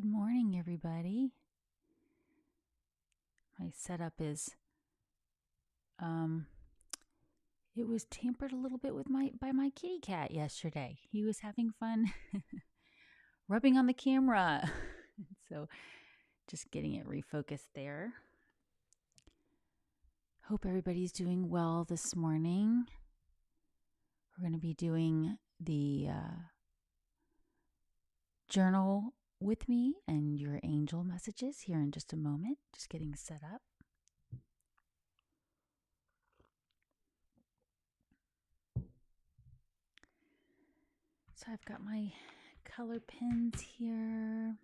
Good morning, everybody. My setup is, it was tampered a little bit with by my kitty cat yesterday. He was having fun rubbing on the camera. So just getting it refocused there. Hope everybody's doing well this morning. We're going to be doing the journal with me and your angel messages here in just a moment. Just getting set up. So I've got my color pens here.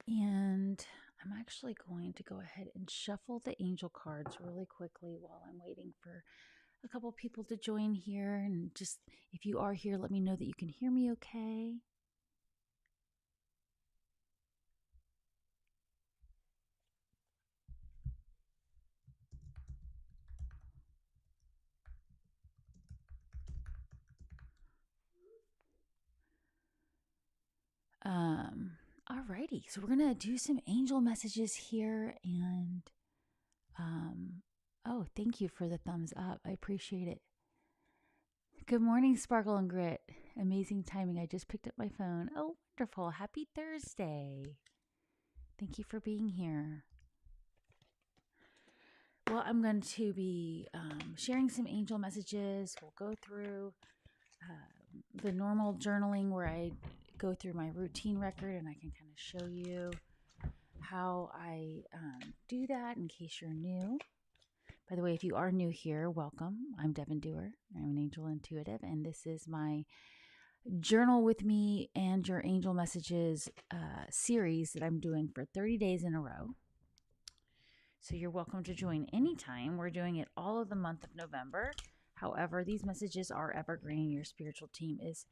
And I'm actually going to go ahead and shuffle the angel cards really quickly while I'm waiting for a couple people to join here. And just, if you are here, let me know that you can hear me okay. Alrighty, so we're gonna do some angel messages here, and oh, thank you for the thumbs up. I appreciate it. Good morning, Sparkle and Grit. Amazing timing. I just picked up my phone. Oh, wonderful. Happy Thursday. Thank you for being here. Well, I'm going to be sharing some angel messages. We'll go through the normal journaling where I go through my routine record, and I can kind of show you how I do that in case you're new. By the way, if you are new here, welcome. I'm Devon. I'm an angel intuitive, and this is my journal with me and your angel messages series that I'm doing for 30 days in a row. So you're welcome to join anytime. We're doing it all of the month of November. However, these messages are evergreen. Your spiritual team is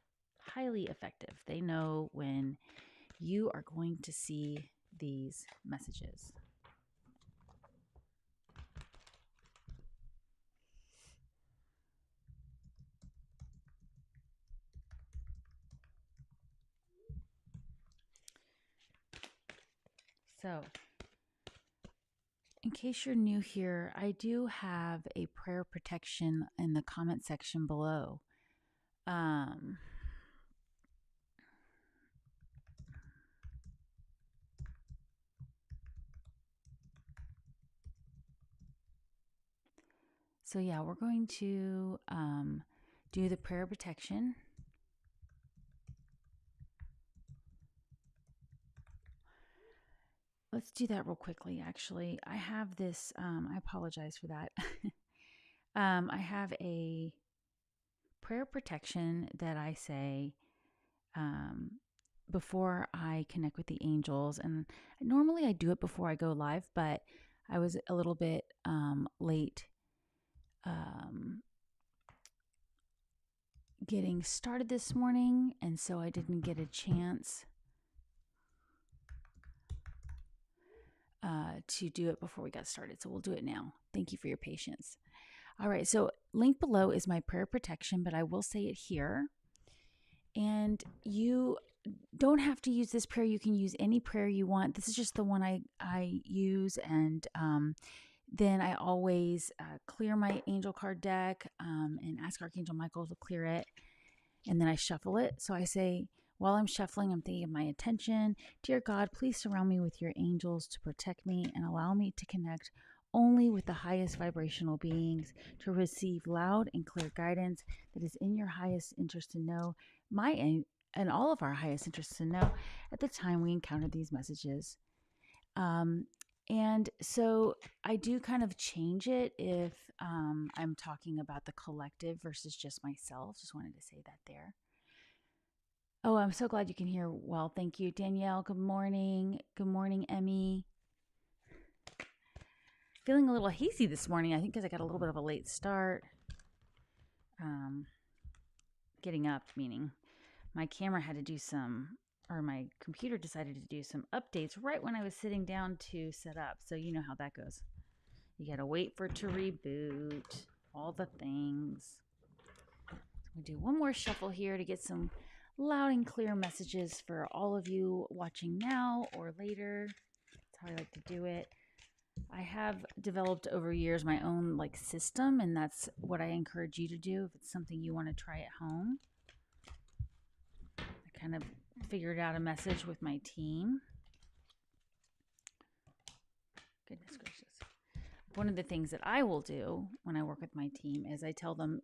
highly effective. They know when you are going to see these messages. So, in case you're new here, I do have a prayer protection in the comment section below. So yeah, we're going to do the prayer protection. Let's do that real quickly, actually. I have this, I apologize for that. I have a prayer protection that I say before I connect with the angels. And normally I do it before I go live, but I was a little bit late getting started this morning, and so I didn't get a chance to do it before we got started. So we'll do it now. Thank you for your patience. All right, so link below is my prayer protection, but I will say it here. And you don't have to use this prayer. You can use any prayer you want. This is just the one I use, and then I always clear my angel card deck and ask Archangel Michael to clear it, and then I shuffle it. So I say, while I'm shuffling, I'm thinking of my intention. Dear God, please surround me with your angels to protect me and allow me to connect only with the highest vibrational beings, to receive loud and clear guidance that is in your highest interest to know, and all of our highest interests to know at the time we encounter these messages. And so I do kind of change it if I'm talking about the collective versus just myself. Just wanted to say that there. Oh, I'm so glad you can hear well. Thank you, Danielle. Good morning. Good morning, Emmy. Feeling a little hazy this morning, I think, because I got a little bit of a late start. Getting up, meaning my camera had to do my computer decided to do some updates right when I was sitting down to set up. So you know how that goes. You got to wait for it to reboot, all the things. So we do one more shuffle here to get some loud and clear messages for all of you watching now or later. That's how I like to do it. I have developed over years my own like system, and that's what I encourage you to do if it's something you want to try at home. I kind of figured out a message with my team. Goodness gracious. One of the things that I will do when I work with my team is I tell them,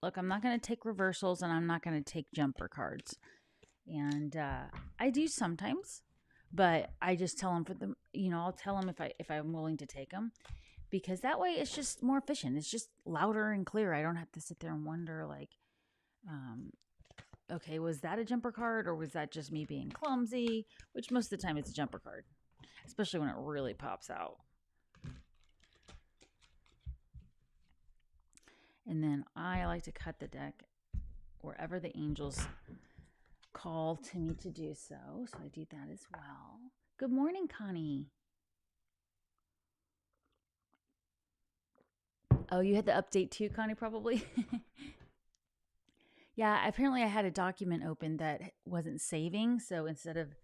look, I'm not going to take reversals and I'm not going to take jumper cards. And I do sometimes, but I just tell them for them, I'll tell them if I'm willing to take them, because that way it's just more efficient. It's just louder and clearer. I don't have to sit there and wonder like, okay, was that a jumper card or was that just me being clumsy? Which most of the time it's a jumper card, especially when it really pops out. And then I like to cut the deck wherever the angels call to me to do so. So I do that as well. Good morning, Connie. Oh, you had the update too, Connie, probably? Yeah, apparently I had a document open that wasn't saving. So instead of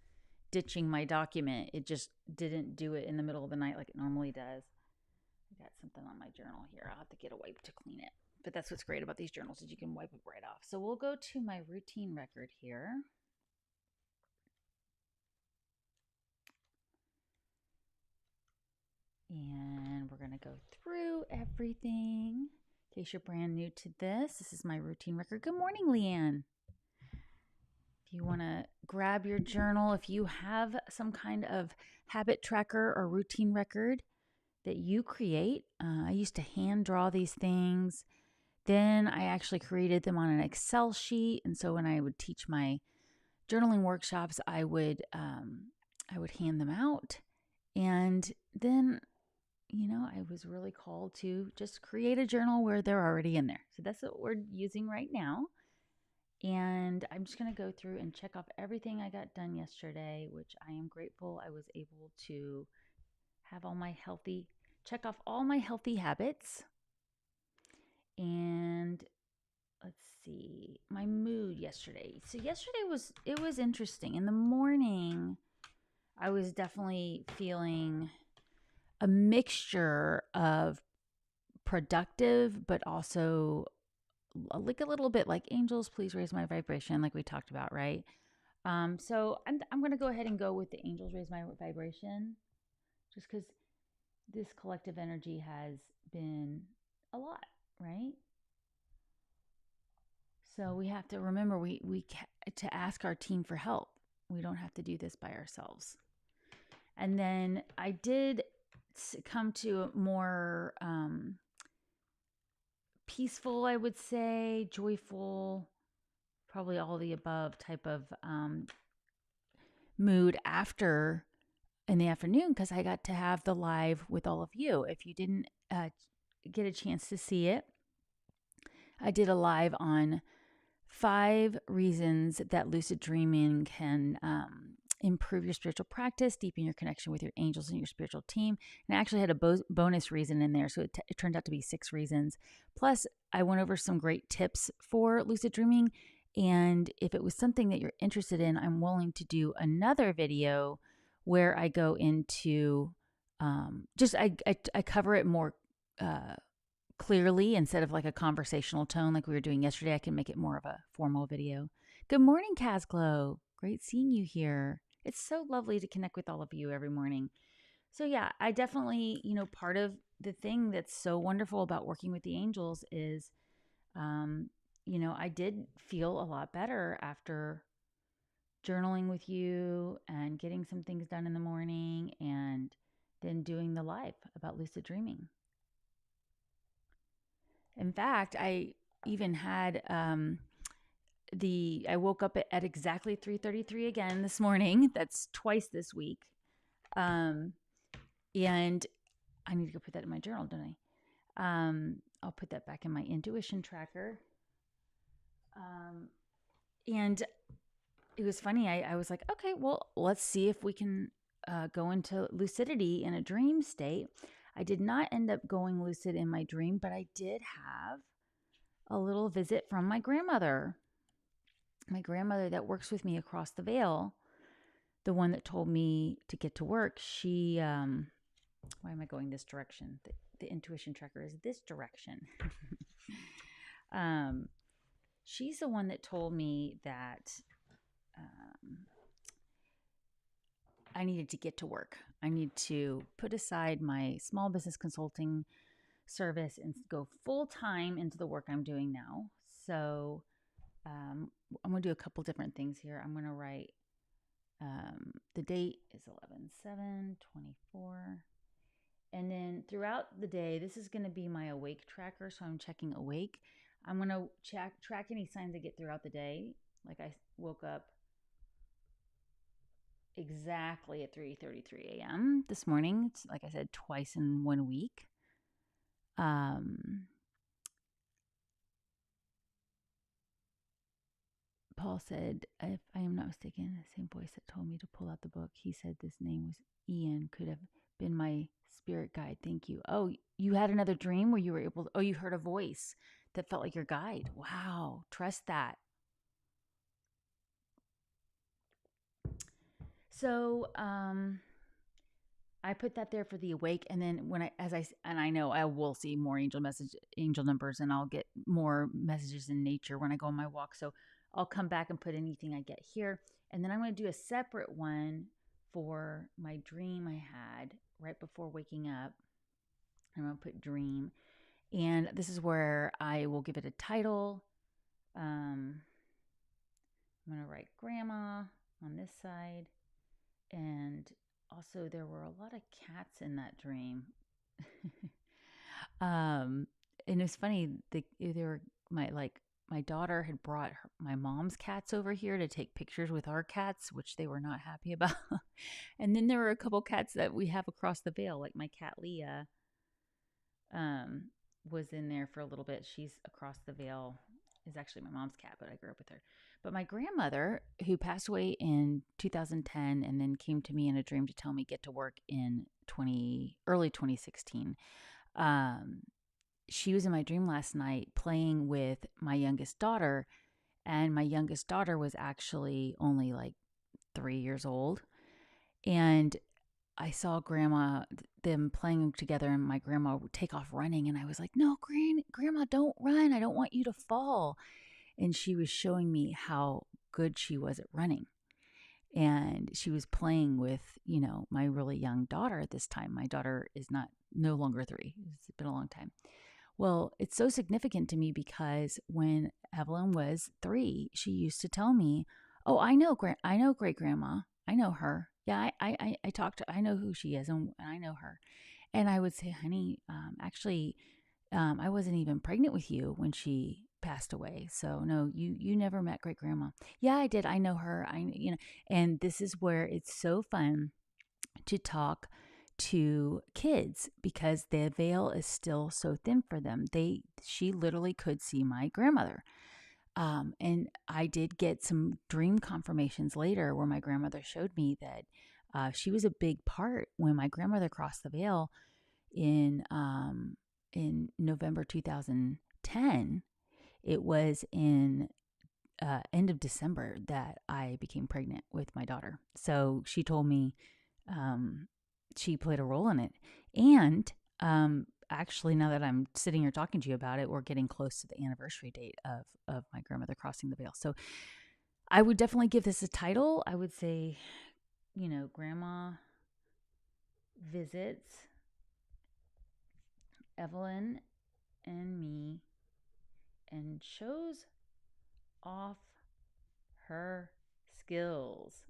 ditching my document, it just didn't do it in the middle of the night like it normally does. I got something on my journal here. I'll have to get a wipe to clean it. But that's what's great about these journals is you can wipe it right off. So we'll go to my routine record here. And we're going to go through everything. In case you're brand new to this is my routine record. Good morning, Leanne. If you want to grab your journal, if you have some kind of habit tracker or routine record that you create, I used to hand draw these things. Then I actually created them on an Excel sheet. And so when I would teach my journaling workshops, I would hand them out. And then, I was really called to just create a journal where they're already in there. So that's what we're using right now. And I'm just going to go through and check off everything I got done yesterday, which I am grateful I was able to have check off all my healthy habits. And let's see, my mood yesterday. So yesterday was interesting. In the morning, I was definitely feeling a mixture of productive, but also like a little bit like angels, please raise my vibration, like we talked about, right? So I'm going to go ahead and go with the angels raise my vibration, just because this collective energy has been a lot, right? So we have to remember to ask our team for help. We don't have to do this by ourselves. And then I did come to a more peaceful, I would say, joyful, probably all the above type of mood after in the afternoon, because I got to have the live with all of you. If you didn't get a chance to see it, I did a live on 5 reasons that lucid dreaming can improve your spiritual practice, deepen your connection with your angels and your spiritual team. And I actually had a bonus reason in there. So it turned out to be 6 reasons. Plus, I went over some great tips for lucid dreaming. And if it was something that you're interested in, I'm willing to do another video where I go into I cover it more clearly instead of like a conversational tone like we were doing yesterday. I can make it more of a formal video. Good morning, Casglow. Great seeing you here. It's so lovely to connect with all of you every morning. So yeah, I definitely, part of the thing that's so wonderful about working with the angels is, I did feel a lot better after journaling with you and getting some things done in the morning and then doing the live about lucid dreaming. In fact, I even had I woke up at exactly 3:33 again this morning. That's twice this week. And I need to go put that in my journal, don't I? I'll put that back in my intuition tracker. And it was funny. I was like, okay, well, let's see if we can go into lucidity in a dream state. I did not end up going lucid in my dream, but I did have a little visit from my grandmother. my grandmother that works with me across the veil, the one that told me to get to work, she, why am I going this direction? The intuition tracker is this direction. She's the one that told me that I needed to get to work. I need to put aside my small business consulting service and go full time into the work I'm doing now. So I'm going to do a couple different things here. I'm going to write the date is 11/7/24. And then throughout the day, this is going to be my awake tracker. So I'm checking awake. I'm going to track any signs I get throughout the day. Like I woke up exactly at 3:33 a.m. this morning. It's, like I said, twice in 1 week. Paul said, if I am not mistaken, the same voice that told me to pull out the book, he said this name was Ian, could have been my spirit guide. Thank you. Oh, you had another dream where you were able to, oh, you heard a voice that felt like your guide. Wow. Trust that. So, I put that there for the awake, and then I know I will see more angel numbers, and I'll get more messages in nature when I go on my walk. So I'll come back and put anything I get here, and then I'm going to do a separate one for my dream I had right before waking up. I'm going to put dream, and this is where I will give it a title. I'm going to write grandma on this side, and also there were a lot of cats in that dream. And it's funny, they were my daughter had brought my mom's cats over here to take pictures with our cats, which they were not happy about. And then there were a couple cats that we have across the veil, like my cat Leah was in there for a little bit. She's across the veil, is actually my mom's cat, but I grew up with her. But my grandmother, who passed away in 2010 and then came to me in a dream to tell me get to work in early 2016, she was in my dream last night playing with my youngest daughter, and my youngest daughter was actually only like 3 years old. And I saw them playing together, and my grandma would take off running, and I was like, no, grandma, don't run. I don't want you to fall. And she was showing me how good she was at running. And she was playing with, my really young daughter at this time. My daughter is no longer 3. It's been a long time. Well, it's so significant to me because when Evelyn was 3, she used to tell me, oh, I know great grandma. I know her. Yeah, I I know who she is, and I know her. And I would say, honey, actually, I wasn't even pregnant with you when she passed away. So no, you never met great grandma. Yeah, I did. I know her. And this is where it's so fun to talk to kids because the veil is still so thin for them. She literally could see my grandmother. And I did get some dream confirmations later where my grandmother showed me that she was a big part when my grandmother crossed the veil in November 2010. It was in end of December that I became pregnant with my daughter. So she told me she played a role in it. And actually, now that I'm sitting here talking to you about it, we're getting close to the anniversary date of my grandmother crossing the veil. So I would definitely give this a title. I would say, Grandma visits Evelyn and me and shows off her skills.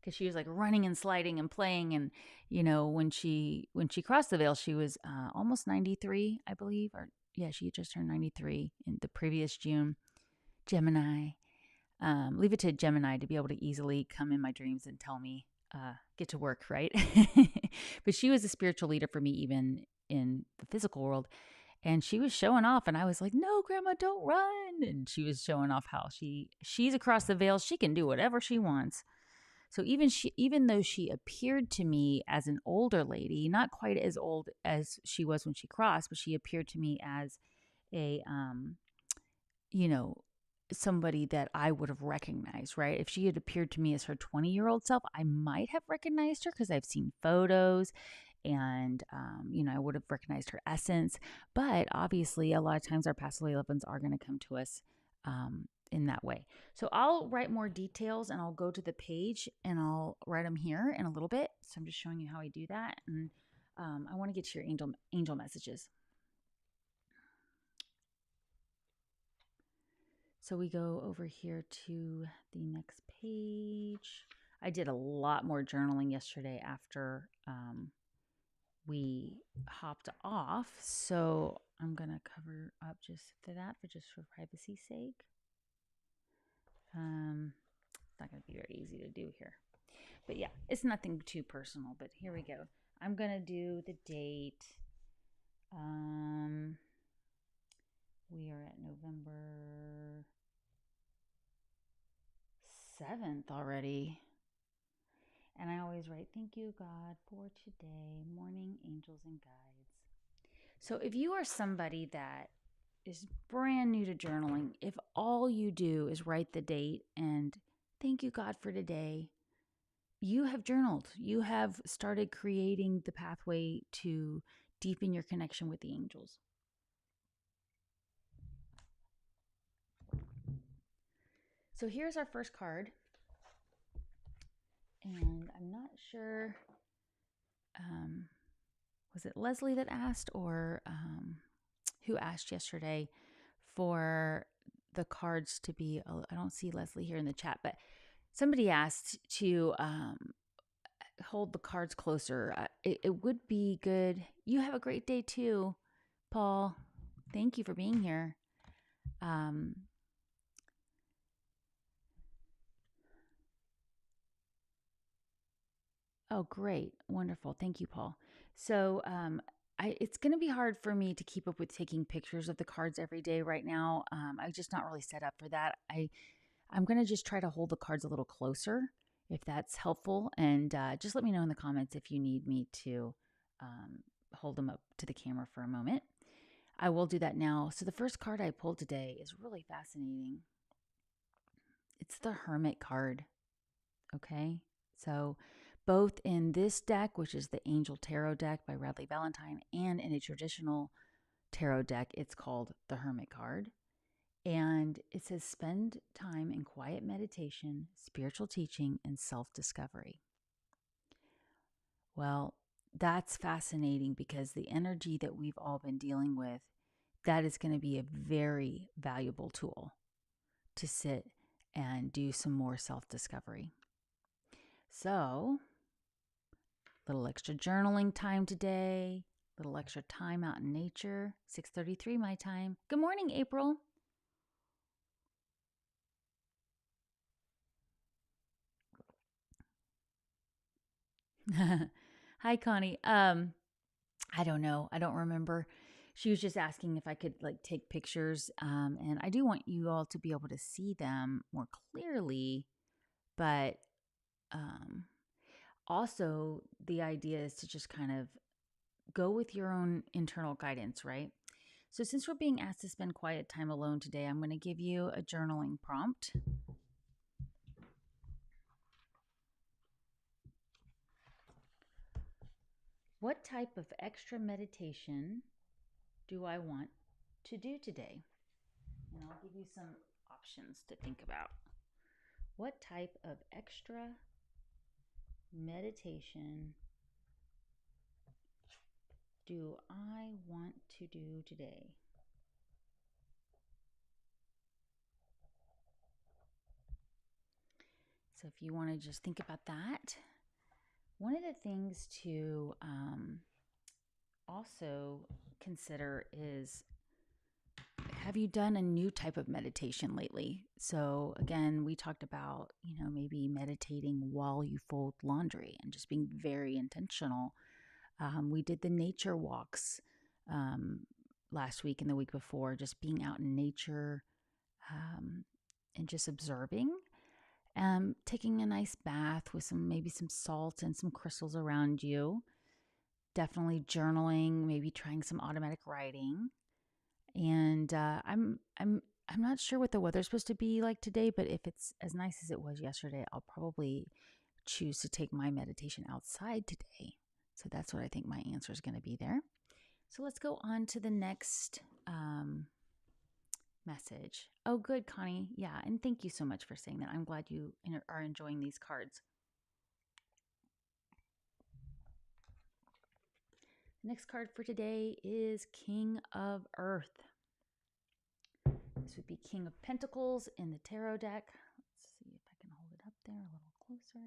Because she was like running and sliding and playing, and when she crossed the veil, she was almost 93, I believe, or yeah, she had just turned 93 in the previous June. Gemini. Leave it to Gemini to be able to easily come in my dreams and tell me get to work, right? But she was a spiritual leader for me, even in the physical world. And she was showing off, and I was like, no, grandma, don't run. And she was showing off how she's across the veil. She can do whatever she wants. So even though she appeared to me as an older lady, not quite as old as she was when she crossed, but she appeared to me as a, somebody that I would have recognized, right? If she had appeared to me as her 20-year-old self, I might have recognized her because I've seen photos and, I would have recognized her essence. But obviously, a lot of times our past loved ones are going to come to us in that way. So I'll write more details and I'll go to the page and I'll write them here in a little bit. So I'm just showing you how I do that. And I want to get to your angel messages. So we go over here to the next page. I did a lot more journaling yesterday after we hopped off. So I'm going to cover up just for that, just for privacy's sake. It's not going to be very easy to do here. But yeah, it's nothing too personal. But here we go. I'm going to do the date. We are at November 7th already. And I always write, thank you, God, for today, morning angels and guides. So if you are somebody that is brand new to journaling, if all you do is write the date and thank you, God, for today, you have journaled. You have started creating the pathway to deepen your connection with the angels. So here's our first card. And I'm not sure, was it Leslie that asked or who asked yesterday for the cards to be, I don't see Leslie here in the chat, but somebody asked to hold the cards closer. It would be good. You have a great day too, Paul. Thank you for being here. Oh, great. Wonderful. Thank you, Paul. So it's going to be hard for me to keep up with taking pictures of the cards every day right now. I'm just not really set up for that. I'm going to just try to hold the cards a little closer if that's helpful. And just let me know in the comments if you need me to hold them up to the camera for a moment. I will do that now. So the first card I pulled today is really fascinating. It's the Hermit card. Okay. So both in this deck, which is the Angel Tarot deck by Radleigh Valentine, and in a traditional tarot deck, it's called the Hermit card. And it says, spend time in quiet meditation, spiritual teaching, and self-discovery. Well, that's fascinating because the energy that we've all been dealing with, that is going to be a very valuable tool to sit and do some more self-discovery. So, little extra journaling time today, little extra time out in nature, 6:33 my time. Good morning, April. Hi, Connie. I don't know. I don't remember. She was just asking if I could take pictures. And I do want you all to be able to see them more clearly. But also the idea is to just kind of go with your own internal guidance, right? So since we're being asked to spend quiet time alone today, I'm going to give you a journaling prompt. What type of extra meditation do I want to do today? And I'll give you some options to think about. What type of extra meditation do I want to do today? So if you want to just think about that, one of the things to also consider is, have you done a new type of meditation lately? So again, we talked about, maybe meditating while you fold laundry and just being very intentional. We did the nature walks last week and the week before, just being out in nature and just observing. Taking a nice bath with maybe some salt and some crystals around you. Definitely journaling, maybe trying some automatic writing. And I I'm not sure what the weather's supposed to be like today, but if it's as nice as it was yesterday, I'll probably choose to take my meditation outside today. So that's what I think my answer is going to be there. So let's go on to the next message. Oh, good, Connie. Yeah, and thank you so much for saying that. I'm glad you are enjoying these cards. Next card for today is King of Earth. This would be King of Pentacles in the tarot deck. Let's see if I can hold it up there a little closer.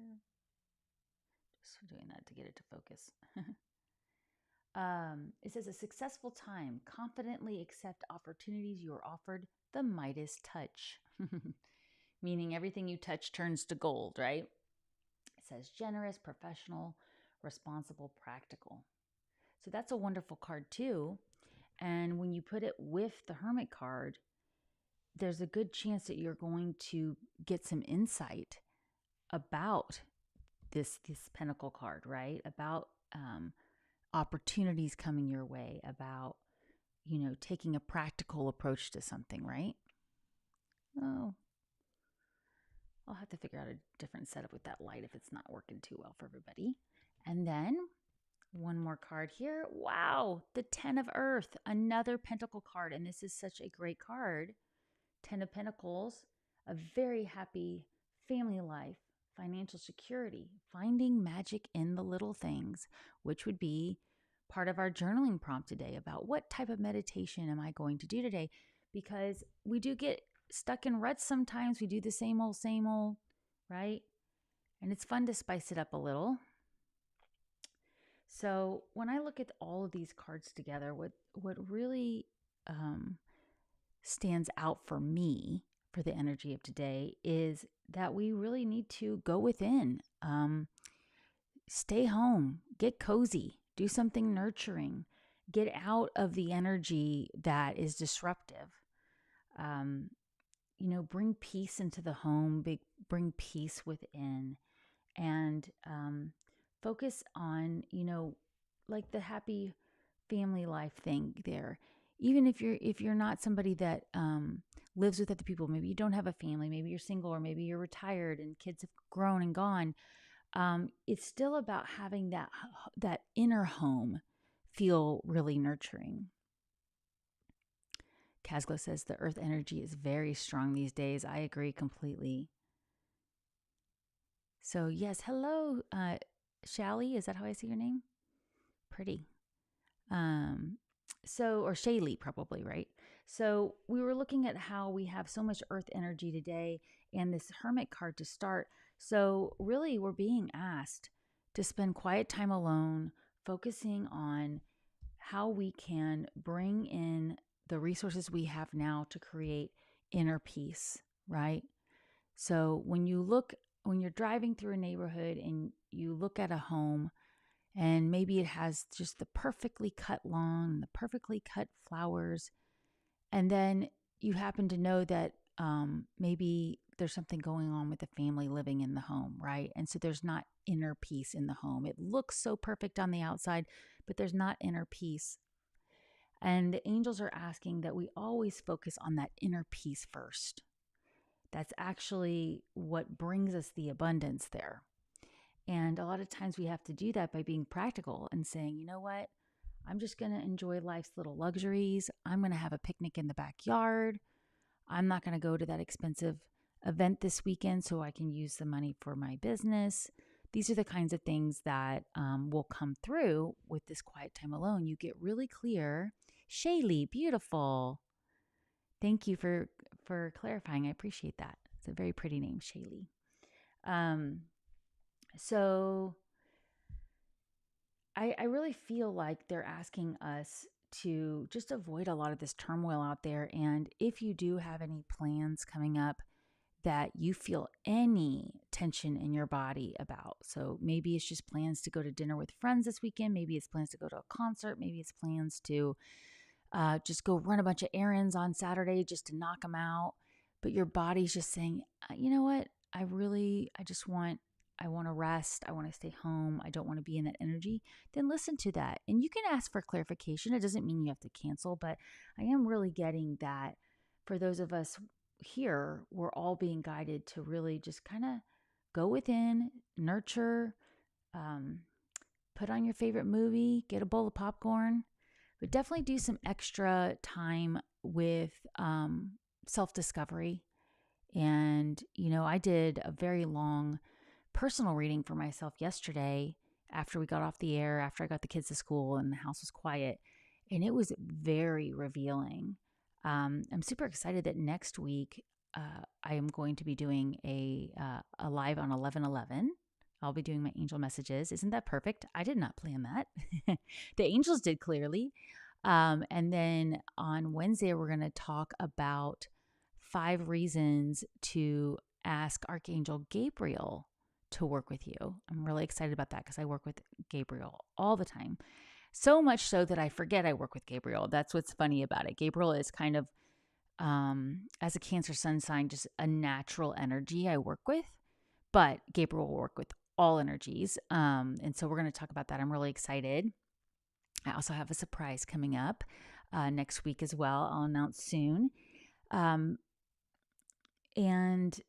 Just doing that to get it to focus. It says, a successful time. Confidently accept opportunities you are offered. The Midas touch. Meaning everything you touch turns to gold, right? It says generous, professional, responsible, practical. So that's a wonderful card too. And when you put it with the Hermit card, there's a good chance that you're going to get some insight about this Pentacle card, right? About opportunities coming your way, about, taking a practical approach to something, right? Oh, I'll have to figure out a different setup with that light if it's not working too well for everybody. And then one more card here. Wow, the 10 of Earth, another Pentacle card. And this is such a great card. 10 of Pentacles, a very happy family life, financial security, finding magic in the little things, which would be part of our journaling prompt today about what type of meditation am I going to do today? Because we do get stuck in ruts sometimes. We do the same old, right? And it's fun to spice it up a little. So when I look at all of these cards together, what really stands out for me for the energy of today is that we really need to go within, stay home, get cozy, do something nurturing, get out of the energy that is disruptive. Bring peace into the home, bring peace within, and focus on, like the happy family life thing there. Even if you're not somebody that lives with other people, maybe you don't have a family, maybe you're single, or maybe you're retired and kids have grown and gone. It's still about having that inner home feel really nurturing. Casglo says the earth energy is very strong these days. I agree completely. So yes, hello, Shally. Is that how I say your name? Pretty. Or Shaylee probably, right? So we were looking at how we have so much earth energy today and this Hermit card to start. So really we're being asked to spend quiet time alone, focusing on how we can bring in the resources we have now to create inner peace, right? So when you're driving through a neighborhood and you look at a home, and maybe it has just the perfectly cut lawn, the perfectly cut flowers. And then you happen to know that maybe there's something going on with the family living in the home, right? And so there's not inner peace in the home. It looks so perfect on the outside, but there's not inner peace. And the angels are asking that we always focus on that inner peace first. That's actually what brings us the abundance there. And a lot of times we have to do that by being practical and saying, you know what? I'm just going to enjoy life's little luxuries. I'm going to have a picnic in the backyard. I'm not going to go to that expensive event this weekend so I can use the money for my business. These are the kinds of things that will come through with this quiet time alone. You get really clear. Shaylee, beautiful. Thank you for clarifying. I appreciate that. It's a very pretty name, Shaylee. So I really feel like they're asking us to just avoid a lot of this turmoil out there. And if you do have any plans coming up that you feel any tension in your body about, so maybe it's just plans to go to dinner with friends this weekend, maybe it's plans to go to a concert, maybe it's plans to just go run a bunch of errands on Saturday just to knock them out. But your body's just saying, you know what? I want to rest. I want to stay home. I don't want to be in that energy. Then listen to that. And you can ask for clarification. It doesn't mean you have to cancel, but I am really getting that for those of us here, we're all being guided to really just kind of go within, nurture, um, put on your favorite movie, get a bowl of popcorn, but definitely do some extra time with self discovery. And, I did a very long personal reading for myself yesterday after we got off the air, after I got the kids to school and the house was quiet. And it was very revealing. I'm super excited that next week I am going to be doing a live on 11/11. I'll be doing my angel messages. Isn't that perfect? I did not plan that. The angels did clearly. And then on Wednesday, we're going to talk about 5 reasons to ask Archangel Gabriel to work with you. I'm really excited about that because I work with Gabriel all the time. So much so that I forget I work with Gabriel. That's what's funny about it. Gabriel is kind of, as a Cancer sun sign, just a natural energy I work with, but Gabriel will work with all energies. And so we're going to talk about that. I'm really excited. I also have a surprise coming up next week as well. I'll announce soon. And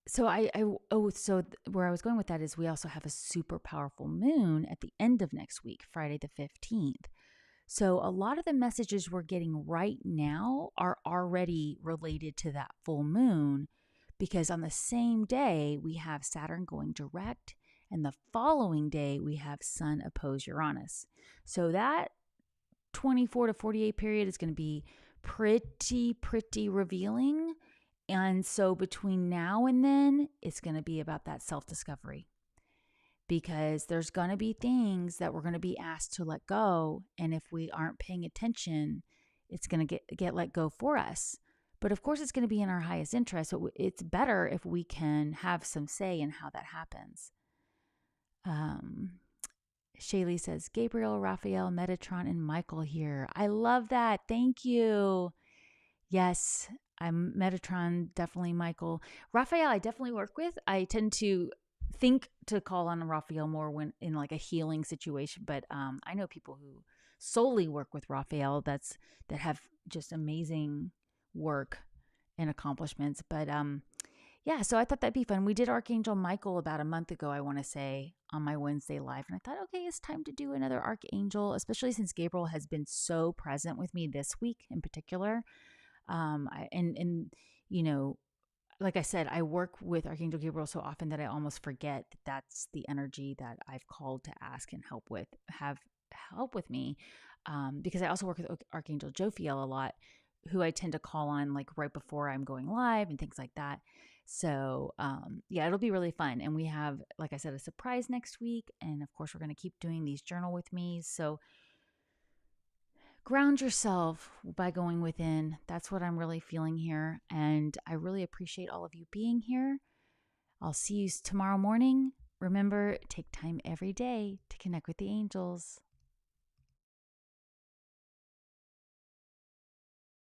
so where I was going with that is we also have a super powerful moon at the end of next week, Friday the 15th. So a lot of the messages we're getting right now are already related to that full moon, because on the same day we have Saturn going direct, and the following day we have Sun oppose Uranus. So that 24 to 48 period is going to be pretty revealing. And so between now and then, it's going to be about that self-discovery, because there's going to be things that we're going to be asked to let go. And if we aren't paying attention, it's going to get let go for us. But of course, it's going to be in our highest interest. So it's better if we can have some say in how that happens. Shaylee says, Gabriel, Raphael, Metatron, and Michael here. I love that. Thank you. Yes, I'm Metatron, definitely Michael. Raphael, I definitely work with. I tend to think to call on Raphael more when in like a healing situation, but I know people who solely work with Raphael that have just amazing work and accomplishments. But yeah, so I thought that'd be fun. We did Archangel Michael about a month ago, I want to say, on my Wednesday live. And I thought, okay, it's time to do another Archangel, especially since Gabriel has been so present with me this week in particular. Like I said, I work with Archangel Gabriel so often that I almost forget that that's the energy that I've called to ask and have help with me. Because I also work with Archangel Jophiel a lot, who I tend to call on like right before I'm going live and things like that. So, yeah, it'll be really fun. And we have, like I said, a surprise next week. And of course, we're going to keep doing these journal with me. So ground yourself by going within. That's what I'm really feeling here. And I really appreciate all of you being here. I'll see you tomorrow morning. Remember, take time every day to connect with the angels.